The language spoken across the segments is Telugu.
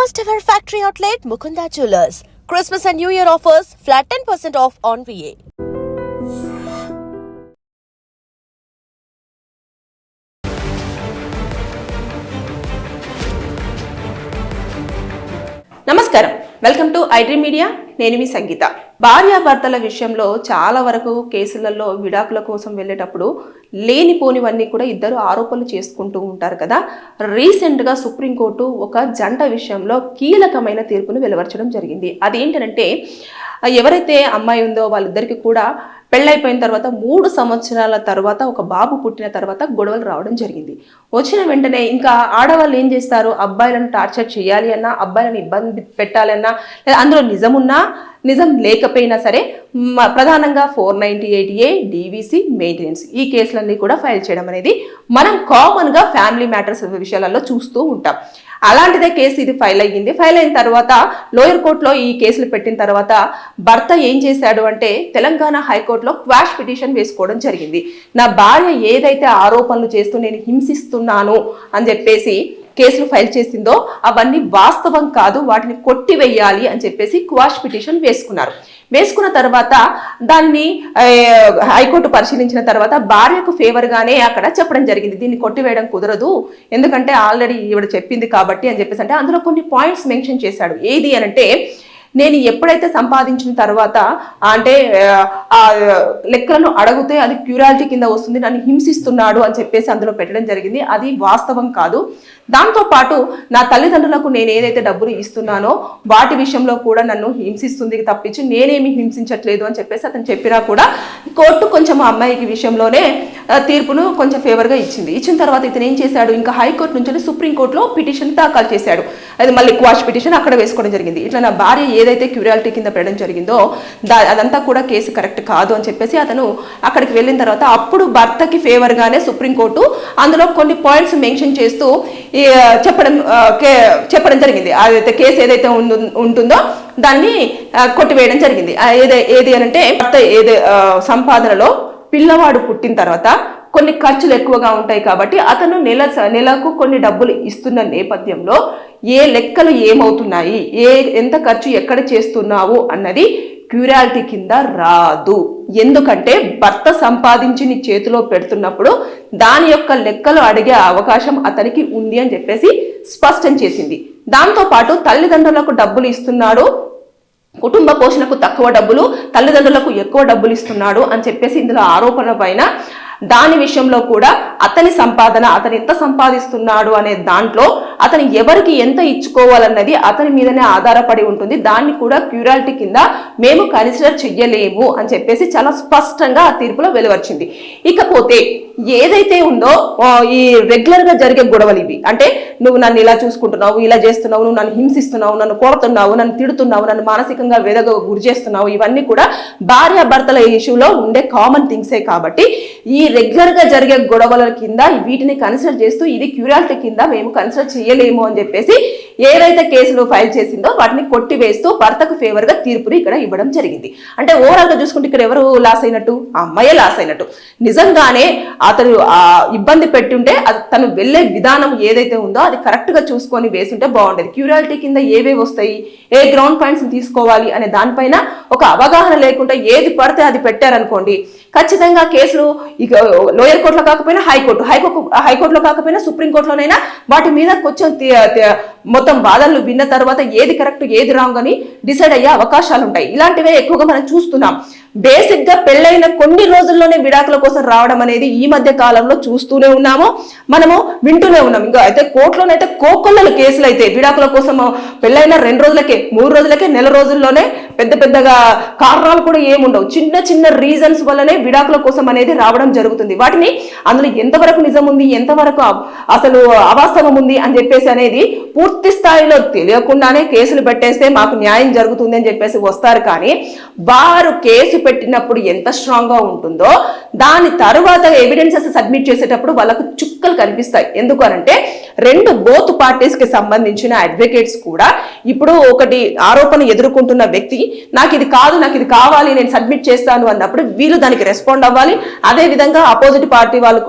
First ever factory outlet Mukunda Jewelers. Christmas and New Year offers, flat 10% off on VA. నమస్కారం, వెల్కమ్ టు ఐడ్రీమ్ మీడియా. నేను మీ సంగీత. భార్యాభర్తల విషయంలో చాలా వరకు కేసులలో విడాకుల కోసం వెళ్ళేటప్పుడు లేనిపోనివన్నీ కూడా ఇద్దరు ఆరోపణలు చేసుకుంటూ ఉంటారు కదా. రీసెంట్గా సుప్రీంకోర్టు ఒక జంట విషయంలో కీలకమైన తీర్పును వెలువరచడం జరిగింది. అదేంటంటే ఎవరైతే అమ్మాయి ఉందో వాళ్ళిద్దరికి కూడా పెళ్ళైపోయిన తర్వాత 3 సంవత్సరాల తర్వాత ఒక బాబు పుట్టిన తర్వాత గొడవలు రావడం జరిగింది. వచ్చిన వెంటనే ఇంకా ఆడవాళ్ళు ఏం చేస్తారు, అబ్బాయిలను టార్చర్ చేయాలి అన్నా, అబ్బాయిలను ఇబ్బంది పెట్టాలన్నా, అందులో నిజమున్నా నిజం లేకపోయినా సరే ప్రధానంగా 498A DVC మెయింటెనెన్స్ ఈ కేసులన్నీ కూడా ఫైల్ చేయడం అనేది మనం కామన్గా ఫ్యామిలీ మ్యాటర్స్ విషయాలలో చూస్తూ ఉంటాం. అలాంటిదే కేసు ఇది ఫైల్ అయ్యింది. ఫైల్ అయిన తర్వాత లోయర్ కోర్టులో ఈ కేసులు పెట్టిన తర్వాత భర్త ఏం చేశాడు అంటే తెలంగాణ హైకోర్టులో క్వాష్ పిటిషన్ వేసుకోవడం జరిగింది. నా భార్య ఏదైతే ఆరోపణలు చేస్తూ నేను హింసిస్తున్నాను అని చెప్పేసి కేసులు ఫైల్ చేసిందో అవన్నీ వాస్తవం కాదు, వాటిని కొట్టివేయాలి అని చెప్పేసి క్వాష్ పిటిషన్ వేసుకున్నారు. వేసుకున్న తర్వాత దాన్ని హైకోర్టు పరిశీలించిన తర్వాత భార్యకు ఫేవర్గానే అక్కడ చెప్పడం జరిగింది, దీన్ని కొట్టివేయడం కుదరదు, ఎందుకంటే ఆల్రెడీ ఈవిడ చెప్పింది కాబట్టి అని చెప్పేసి. అంటే అందులో కొన్ని పాయింట్స్ మెన్షన్ చేశాడు. ఏది అనంటే, నేను ఎప్పుడైతే సంపాదించిన తర్వాత అంటే ఆ లెక్కలను అడిగితే అది క్యూరాలిటీ కింద వస్తుంది, నన్ను హింసిస్తున్నాడు అని చెప్పేసి అందులో పెట్టడం జరిగింది. అది వాస్తవం కాదు. దాంతోపాటు నా తల్లిదండ్రులకు నేను ఏదైతే డబ్బులు ఇస్తున్నానో వాటి విషయంలో కూడా నన్ను హింసిస్తుంది తప్పించి నేనేమి హింసించట్లేదు అని చెప్పేసి అతను చెప్పినా కూడా కోర్టు కొంచెం అమ్మాయికి విషయంలోనే తీర్పును కొంచెం ఫేవర్గా ఇచ్చింది. ఇచ్చిన తర్వాత ఇతను ఏం చేశాడు, ఇంకా హైకోర్టు నుంచి సుప్రీంకోర్టులో పిటిషన్ దాఖలు చేశాడు. అది మళ్ళీ క్వాష్ పిటిషన్ అక్కడ వేసుకోవడం జరిగింది. ఇట్లా నా భార్య ఏదైతే క్యూరియాలిటీ కింద పెట్టడం జరిగిందో అదంతా కూడా కేసు కరెక్ట్ కాదు అని చెప్పేసి అతను అక్కడికి వెళ్ళిన తర్వాత అప్పుడు భర్తకి ఫేవర్గానే సుప్రీంకోర్టు అందులో కొన్ని పాయింట్స్ మెన్షన్ చేస్తూ చెప్పడం జరిగింది. అదైతే కేసు ఏదైతే ఉంటుందో దాన్ని కొట్టివేయడం జరిగింది. ఏది అనంటే భర్త సంపాదనలో పిల్లవాడు పుట్టిన తర్వాత కొన్ని ఖర్చులు ఎక్కువగా ఉంటాయి కాబట్టి అతను నెలకు కొన్ని డబ్బులు ఇస్తున్న నేపథ్యంలో ఏ లెక్కలు ఏమవుతున్నాయి, ఎంత ఖర్చు ఎక్కడ చేస్తున్నావు అన్నది క్యూరాలిటీ కింద రాదు. ఎందుకంటే భర్త సంపాదించి నీ చేతిలో పెడుతున్నప్పుడు దాని యొక్క లెక్కలు అడిగే అవకాశం అతనికి ఉంది అని చెప్పేసి స్పష్టం చేసింది. దాంతోపాటు తల్లిదండ్రులకు డబ్బులు ఇస్తున్నాడు, కుటుంబ పోషణకు తక్కువ డబ్బులు, తల్లిదండ్రులకు ఎక్కువ డబ్బులు ఇస్తున్నాడు అని చెప్పేసి ఇందులో ఆరోపణ పైన దాని విషయంలో కూడా అతని సంపాదన, అతను ఎంత సంపాదిస్తున్నాడు అనే దాంట్లో అతను ఎవరికి ఎంత ఇచ్చుకోవాలన్నది అతని మీదనే ఆధారపడి ఉంటుంది. దాన్ని కూడా క్యూరాలిటీ కింద మేము కన్సిడర్ చెయ్యలేము అని చెప్పేసి చాలా స్పష్టంగా ఆ తీర్పులో వెలువచ్చింది. ఇకపోతే ఏదైతే ఉందో ఈ రెగ్యులర్గా జరిగే గొడవలు ఇవి, అంటే నువ్వు నన్ను ఇలా చూసుకుంటున్నావు, ఇలా చేస్తున్నావు, నువ్వు నన్ను హింసిస్తున్నావు, నన్ను కొడుతున్నావు, నన్ను తిడుతున్నావు, నన్ను మానసికంగా వేదగా గురి చేస్తున్నావు, ఇవన్నీ కూడా భార్యాభర్తల ఇష్యూలో ఉండే కామన్ థింగ్సే. కాబట్టి ఈ రెగ్యులర్గా జరిగే గొడవల కింద వీటిని కన్సిడర్ చేస్తూ ఇది క్యూరాలిటీ కింద మేము కన్సిడర్ చేయలేము అని చెప్పేసి ఏదైతే కేసులు ఫైల్ చేసిందో వాటిని కొట్టివేస్తూ భర్తకు ఫేవర్గా తీర్పుని ఇక్కడ ఇవ్వడం జరిగింది. అంటే ఓవరాల్గా చూసుకుంటే ఇక్కడ ఎవరు లాస్ అయినట్టు, ఆ అమ్మాయే లాస్ అయినట్టు. నిజంగానే అతను ఇబ్బంది పెట్టుంటే తను వెళ్ళే విధానం ఏదైతే ఉందో అది కరెక్ట్గా చూసుకొని వేసుంటే బాగుండేది. క్యూరాలిటీ కింద ఏవేవి వస్తాయి, ఏ గ్రౌండ్ పాయింట్స్ తీసుకోవాలి అనే దానిపైన ఒక అవగాహన లేకుండా ఏది పడితే అది పెట్టారనుకోండి, ఖచ్చితంగా కేసులు ఇక లోయర్ కోర్టులో కాకపోయినా హైకోర్టులో కాకపోయినా సుప్రీంకోర్టులోనైనా వాటి మీద కొంచెం మొత్తం వాదనలు విన్న తర్వాత ఏది కరెక్ట్ ఏది రాంగ్ అని డిసైడ్ అయ్యే అవకాశాలు ఉంటాయి. ఇలాంటివే ఎక్కువగా మనం చూస్తున్నాం. బేసిక్ గా పెళ్ళైన కొన్ని రోజుల్లోనే విడాకుల కోసం రావడం అనేది ఈ మధ్య కాలంలో చూస్తూనే ఉన్నాము, మనము వింటూనే ఉన్నాం. ఇంకా అయితే కోర్టులోనైతే కోకొల్లల కేసులు అయితే విడాకుల కోసం పెళ్ళైన 2 రోజులకే 3 రోజులకే నెల రోజుల్లోనే పెద్దగా కారణాలు కూడా ఏముండవు, చిన్న రీజన్స్ వల్లనే విడాకుల కోసం అనేది రావడం జరుగుతుంది. వాటిని అందులో ఎంతవరకు నిజం ఉంది, ఎంతవరకు అసలు అవాస్తవం ఉంది అని చెప్పేసి అనేది పూర్తి స్థాయిలో తెలియకుండానే కేసులు పెట్టేస్తే మాకు న్యాయం జరుగుతుంది అని చెప్పేసి వస్తారు. కానీ వారు కేసు పెట్టినప్పుడు ఎంత స్ట్రాంగ్ గా ఉంటుందో దాని తరువాత ఎవిడెన్సెస్ సబ్మిట్ చేసేటప్పుడు వాళ్ళకు చుక్కలు కనిపిస్తాయి. ఎందుకు అనంటే బోత్ పార్టీస్ కి సంబంధించిన అడ్వకేట్స్ కూడా ఇప్పుడు ఒకటి ఆరోపణ ఎదుర్కొంటున్న వ్యక్తి నాకు ఇది కాదు, నాకు ఇది కావాలి, నేను సబ్మిట్ చేస్తాను అన్నప్పుడు వీళ్ళు దానికి రెస్పాండ్ అవ్వాలి. అదే విధంగా అపోజిట్ పార్టీ వాళ్ళు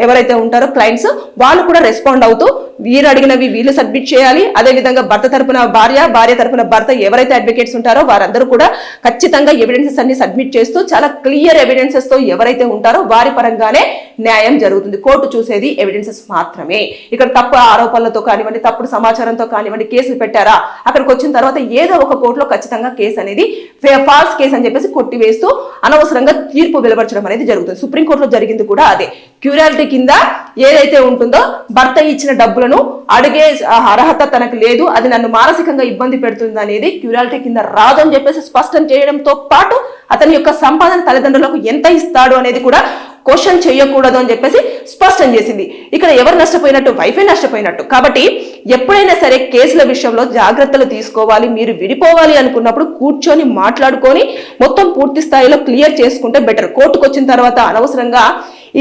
ఎవరైతే ఉంటారో క్లయింట్స్ వాళ్ళు కూడా రెస్పాండ్ అవుతూ వీరు అడిగినవి వీళ్ళు సబ్మిట్ చేయాలి. అదే విధంగా భర్త తరపున భార్య తరపున భర్త ఎవరైతే అడ్వకేట్స్ ఉంటారో వారందరూ కూడా ఖచ్చితంగా ఎవిడెన్సెస్ అన్ని సబ్మిట్ చేస్తూ చాలా క్లియర్ ఎవిడెన్సెస్ తో ఎవరైతే ఉంటారో వారి పరంగానే న్యాయం జరుగుతుంది. కోర్టు చూసేది ఎవిడెన్సెస్ మాత్రమే. ఇక్కడ తప్పు ఆరోపణలతో కానివ్వండి, తప్పుడు సమాచారంతో కానివ్వండి కేసులు పెట్టారా, అక్కడికి వచ్చిన తర్వాత ఏదో ఒక కోర్టులో ఖచ్చితంగా కేసు అనేది ఫాల్స్ కేసు అని చెప్పేసి కొట్టివేస్తూ అనవసరంగా తీర్పు వెలువరచడం అనేది జరుగుతుంది. సుప్రీంకోర్టులో జరిగింది కూడా అదే. క్యూరాలిటీ కింద ఏదైతే ఉంటుందో భర్త ఇచ్చిన డబ్బులను అడిగే అర్హత తనకు లేదు, అది నన్ను మానసికంగా ఇబ్బంది పెడుతుంది అనేది క్యూరాలిటీ కింద రాదు అని చెప్పేసి స్పష్టం చేయడంతో పాటు అతని యొక్క సంపాదన తల్లిదండ్రులకు ఎంత ఇస్తాడు అనేది కూడా క్వశ్చన్ చేయకూడదు అని చెప్పేసి స్పష్టం చేసింది. ఇక్కడ ఎవరు నష్టపోయినట్టు? వైఫే నష్టపోయినట్టు. కాబట్టి ఎప్పుడైనా సరే కేసుల విషయంలో జాగ్రత్తలు తీసుకోవాలి. మీరు విడిపోవాలి అనుకున్నప్పుడు కూర్చొని మాట్లాడుకొని మొత్తం పూర్తి స్థాయిలో క్లియర్ చేసుకుంటే బెటర్. కోర్టుకు వచ్చిన తర్వాత అనవసరంగా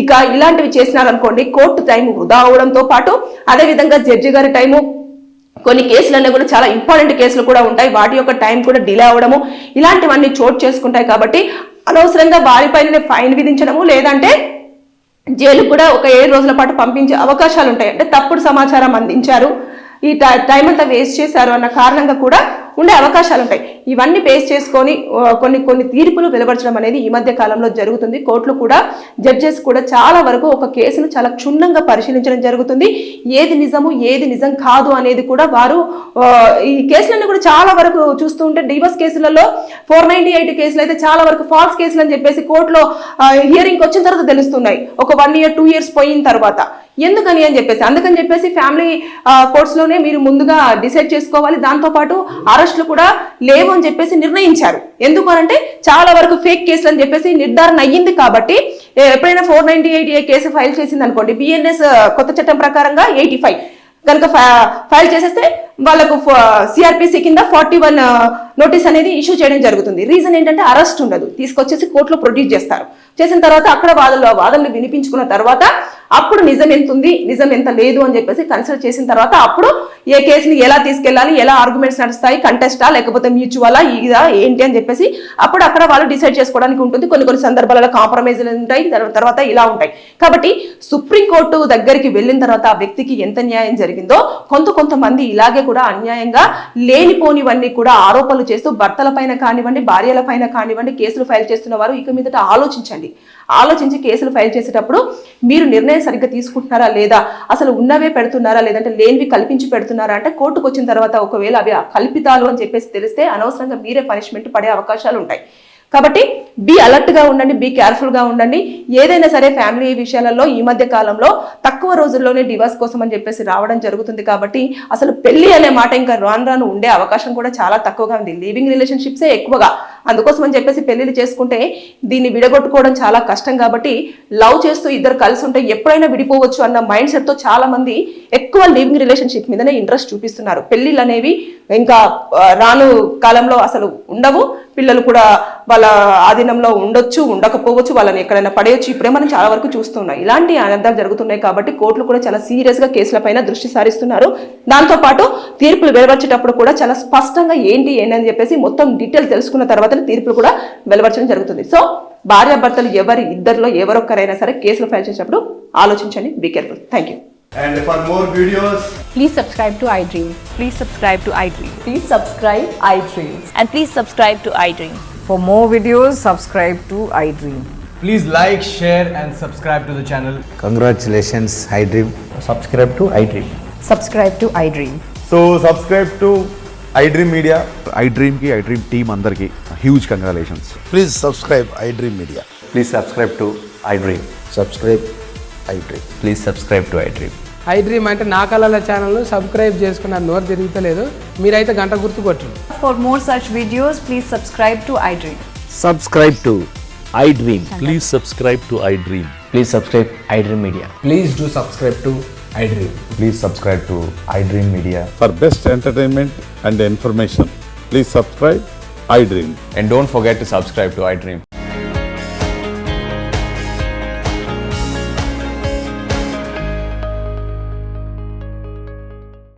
ఇక ఇలాంటివి చేసినారనుకోండి కోర్టు టైం వృధా అవడంతో పాటు అదే విధంగా జడ్జి గారి టైము, కొన్ని కేసులన్నీ కూడా చాలా ఇంపార్టెంట్ కేసులు కూడా ఉంటాయి, వాటి యొక్క టైం కూడా డిలే అవ్వడము ఇలాంటివన్నీ చోటు చేసుకుంటాయి. కాబట్టి అనవసరంగా వారిపైన ఫైన్ విధించడము లేదంటే జైలుకు కూడా ఒక 7 రోజుల పాటు పంపించే అవకాశాలు ఉంటాయి. అంటే తప్పుడు సమాచారం అందించారు, ఈ టైం అంతా వేస్ట్ చేశారు అన్న కారణంగా కూడా ఉండే అవకాశాలు ఉంటాయి. ఇవన్నీ బేస్ చేసుకొని కొన్ని తీర్పులు వెలువరచడం అనేది ఈ మధ్య కాలంలో జరుగుతుంది. కోర్టులు కూడా జడ్జెస్ కూడా చాలా వరకు ఒక కేసును చాలా క్షుణ్ణంగా పరిశీలించడం జరుగుతుంది. ఏది నిజము ఏది నిజం కాదు అనేది కూడా వారు ఈ కేసులన్నీ కూడా చాలా వరకు చూస్తూ ఉంటే డివోర్స్ కేసులలో 498 కేసులు అయితే చాలా వరకు ఫాల్స్ కేసులు అని చెప్పేసి కోర్టులో హియరింగ్ వచ్చిన తర్వాత తెలుస్తున్నాయి. ఒక 1 year 2 years పోయిన తర్వాత. ఎందుకని అని చెప్పేసి అందుకని చెప్పేసి ఫ్యామిలీ కోర్ట్స్ లోనే మీరు ముందుగా డిసైడ్ చేసుకోవాలి. దాంతోపాటు అరెస్టులు కూడా లేవు అని చెప్పేసి నిర్ణయించారు. ఎందుకు అనంటే చాలా వరకు ఫేక్ కేసులు అని చెప్పేసి నిర్ధారణ అయ్యింది. కాబట్టి ఎప్పుడైనా 498 కేసు ఫైల్ చేసింది అనుకోండి, బిఎన్ఎస్ కొత్త చట్టం ప్రకారంగా 85 కనుక ఫైల్ చేసేస్తే వాళ్ళకు సిఆర్పిసి కింద 41 నోటీస్ అనేది ఇష్యూ చేయడం జరుగుతుంది. రీజన్ ఏంటంటే అరెస్ట్ ఉండదు, తీసుకొచ్చేసి కోర్టులో ప్రొడ్యూస్ చేస్తారు. చేసిన తర్వాత అక్కడ వాదనలు వినిపించుకున్న తర్వాత అప్పుడు నిజం ఎంత ఉంది నిజం ఎంత లేదు అని చెప్పేసి కన్సిడర్ చేసిన తర్వాత అప్పుడు ఏ కేసుని ఎలా తీసుకెళ్లాలి, ఎలా ఆర్గ్యుమెంట్స్ నడుస్తాయి, కంటెస్టా లేకపోతే మ్యూచువలా ఇదా ఏంటి అని చెప్పేసి అప్పుడు అక్కడ వాళ్ళు డిసైడ్ చేసుకోవడానికి ఉంటుంది. కొన్ని సందర్భాలలో కాంప్రమైజ్లు ఉంటాయి, తర్వాత ఇలా ఉంటాయి. కాబట్టి సుప్రీంకోర్టు దగ్గరికి వెళ్ళిన తర్వాత ఆ వ్యక్తికి ఎంత న్యాయం జరిగిందో కొంతమంది ఇలాగే కూడా అన్యాయంగా లేనిపోనివన్నీ కూడా ఆరోపణలు చేస్తూ భర్తల పైన కానివ్వండి, భార్యల పైన కానివ్వండి కేసులు ఫైల్ చేస్తున్న వారు ఇక మీదట ఆలోచించి కేసులు ఫైల్ చేసేటప్పుడు మీరు నిర్ణయం సరిగ్గా తీసుకుంటున్నారా లేదా, అసలు ఉన్నవే పెడుతున్నారా లేదంటే లేనివి కల్పించి పెడుతున్నారా అంటే కోర్టుకు వచ్చిన తర్వాత ఒకవేళ అవి కల్పితాలు అని చెప్పేసి తెలిస్తే అనవసరంగా మీరే పనిష్మెంట్ పడే అవకాశాలు ఉంటాయి. కాబట్టి బీ అలర్ట్ గా ఉండండి, బీ కేర్ఫుల్ గా ఉండండి. ఏదైనా సరే ఫ్యామిలీ విషయాలలో ఈ మధ్య కాలంలో తక్కువ రోజుల్లోనే డివోర్స్ కోసం అని చెప్పేసి రావడం జరుగుతుంది. కాబట్టి అసలు పెళ్లి అనే మాట ఇంకా రాను ఉండే అవకాశం కూడా చాలా తక్కువగా ఉంది. లివింగ్ రిలేషన్షిప్సే ఎక్కువగా. అందుకోసం అని చెప్పేసి పెళ్లిళ్ళు చేసుకుంటే దీన్ని విడగొట్టుకోవడం చాలా కష్టం. కాబట్టి లవ్ చేస్తూ ఇద్దరు కలిసి ఉంటే ఎప్పుడైనా విడిపోవచ్చు అన్న మైండ్ సెట్ తో చాలా మంది ఎక్కువ లివింగ్ రిలేషన్షిప్ మీదనే ఇంట్రెస్ట్ చూపిస్తున్నారు. పెళ్లిళ్ళు అనేవి ఇంకా రాను కాలంలో అసలు ఉండవు. పిల్లలు కూడా వాళ్ళ ఆధీనంలో ఉండొచ్చు, ఉండకపోవచ్చు, వాళ్ళని ఎక్కడైనా పడేయచ్చు. ఇప్పుడే మనం చాలా వరకు చూస్తున్నాం. ఇలాంటి అనర్థాలు జరుగుతున్నాయి. కాబట్టి కోర్టులు కూడా చాలా సీరియస్ గా కేసులపైన దృష్టి సారిస్తున్నారు. దాంతో పాటు తీర్పులు వెలువర్చేటప్పుడు కూడా చాలా స్పష్టంగా ఏంటి అని చెప్పేసి మొత్తం డీటెయిల్ తెలుసుకున్న తర్వాత తీర్పులు కూడా వెలువరచడం జరుగుతుంది. సో భార్యాభర్తలు ఇద్దరిలో ఎవరొక్కరైనా సరే కేసులు ఫైల్ చేసేటప్పుడు ఆలోచించండి. Be careful. Thank you. And for more videos, Please subscribe to iDream. Please subscribe to iDream. Please subscribe iDream. And please subscribe to iDream. For more videos, subscribe to iDream. please like, share and subscribe to the channel. Congratulations, iDream. Subscribe to iDream. Subscribe to iDream. So subscribe to iDream Media. iDream की iDream team अंदर की huge congratulations. Please subscribe iDream Media. Please subscribe to iDream. Subscribe iDream. Please subscribe to iDream. iDream అంటే నా కళల ఛానల్ను సబ్స్క్రైబ్ చేసుకున్న నోరు తిరుగుతలేదు. మీరైతే గంట గుర్తు కొట్టండి. For more such videos, please subscribe to iDream. Subscribe to iDream. Please subscribe to iDream. Please subscribe iDream Media. Please do subscribe to iDream. Please subscribe to iDream Media. For best entertainment and information, please subscribe iDream. And don't forget to subscribe to iDream.